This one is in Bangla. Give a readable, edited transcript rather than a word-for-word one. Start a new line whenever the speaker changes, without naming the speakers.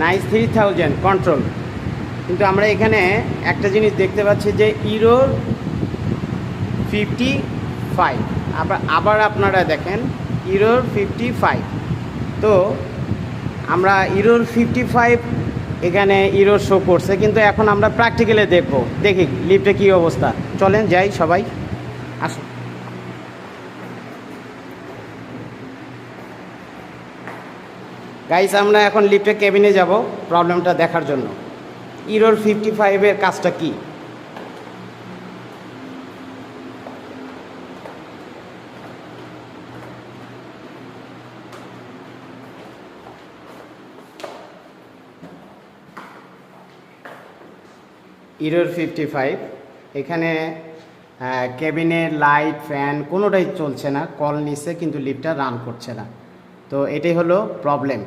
Nice 3000 control. কিন্তু আমরা এখানে একটা জিনিস দেখতে পাচ্ছি যে ইরোর 55। আবার আপনারা দেখেন ইরোর 55। তো আমরা ইরোর 55 এখানে ইরোর শো করছে, কিন্তু এখন আমরা প্র্যাকটিক্যালে দেখি লিফটে কী অবস্থা। চলেন যাই সবাই, আসুন। গাইস, আমরা এখন লিফটের কেবিনে যাব প্রবলেমটা দেখার জন্য ইরোর 55-এর কাজটা কি। ইরোর 55 এখানে কেবিনের লাইট ফ্যান কোনোটাই চলছে না, কল নিচ্ছে কিন্তু লিফটটা রান করছে না। তো এটাই হলো প্রবলেম।